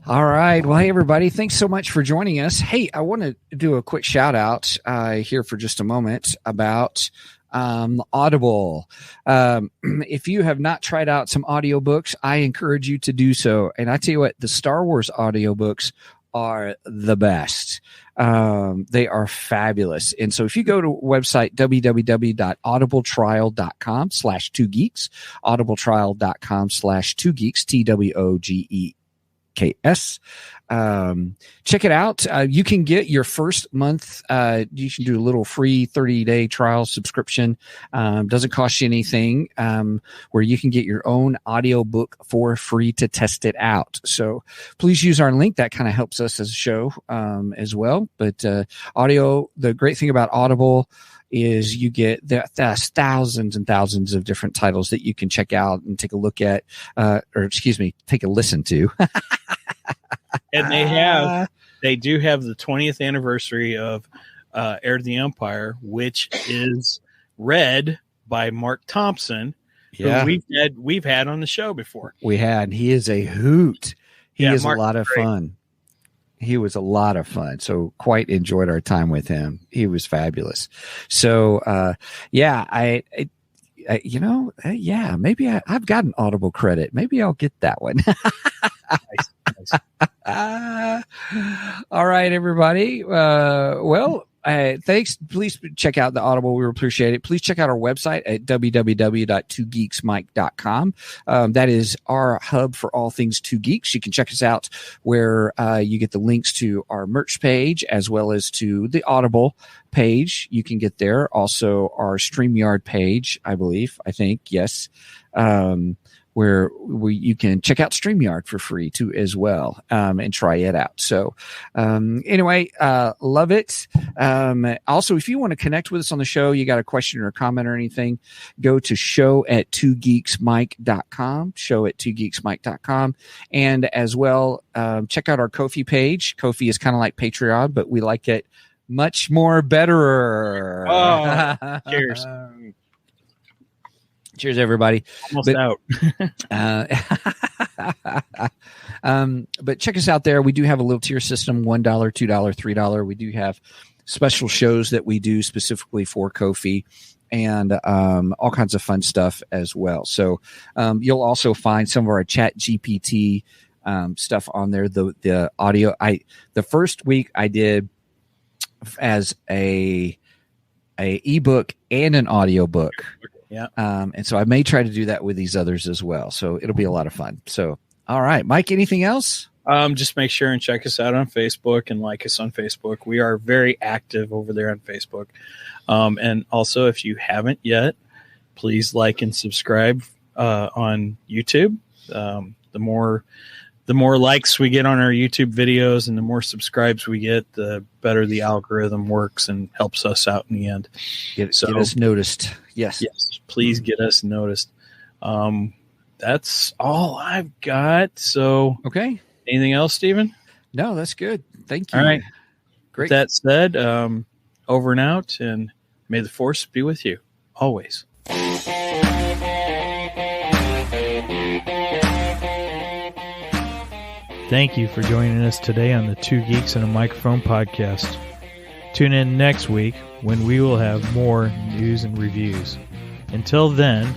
All right. Well, hey, everybody. Thanks so much for joining us. Hey, I want to do a quick shout out here for just a moment about Audible. If you have not tried out some audiobooks, I encourage you to do so. And I tell you what, the Star Wars audiobooks are the best. They are fabulous. And so if you go to website www.audibletrial.com/2geeks, audibletrial.com/2geeks, TWOGEKS. Check it out. You can get your first month. You can do a little free 30-day trial subscription. Doesn't cost you anything, where you can get your own audiobook for free to test it out. So please use our link. That kind of helps us as a show, as well. But, the great thing about Audible is you get there's thousands and thousands of different titles that you can check out and take a look at, take a listen to. And they do have the 20th anniversary of Heir to the Empire, which is read by Mark Thompson, who we've had on the show before. We had. He is a hoot. He is Mark a lot of fun. He was a lot of fun. So quite enjoyed our time with him. He was fabulous. So, maybe I've got an Audible credit. Maybe I'll get that one. Nice. All right, everybody. Thanks. Please check out the Audible. We appreciate it. Please check out our website at www.2geeksmike.com. That is our hub for all things Two Geeks. You can check us out where you get the links to our merch page as well as to the Audible page. You can get there. Also, our StreamYard page, I think, yes. Where you can check out StreamYard for free too as well, and try it out. So, anyway, love it. Also, if you want to connect with us on the show, you got a question or a comment or anything, go to show@2geeksmike.com, show@2geeksmike.com. And as well, check out our Ko-fi page. Ko-fi is kind of like Patreon, but we like it much more betterer. Oh, cheers. Cheers, everybody. Almost out. But check us out there. We do have a little tier system, $1, $2, $3. We do have special shows that we do specifically for Ko-fi and all kinds of fun stuff as well. So you'll also find some of our ChatGPT stuff on there. The audio, the first week I did as a ebook and an audio book. Yeah. And so I may try to do that with these others as well. So it'll be a lot of fun. So, all right, Mike, anything else? Just make sure and check us out on Facebook and like us on Facebook. We are very active over there on Facebook. And also, if you haven't yet, please like and subscribe on YouTube. The more likes we get on our YouTube videos and the more subscribes we get, the better the algorithm works and helps us out in the end. Get us noticed. Yes, please get us noticed. That's all I've got. So, okay. Anything else, Stephen? No, that's good. Thank you. All right. Great. With that said, over and out, and may the force be with you always. Thank you for joining us today on the Two Geeks and a Microphone podcast. Tune in next week when we will have more news and reviews. Until then,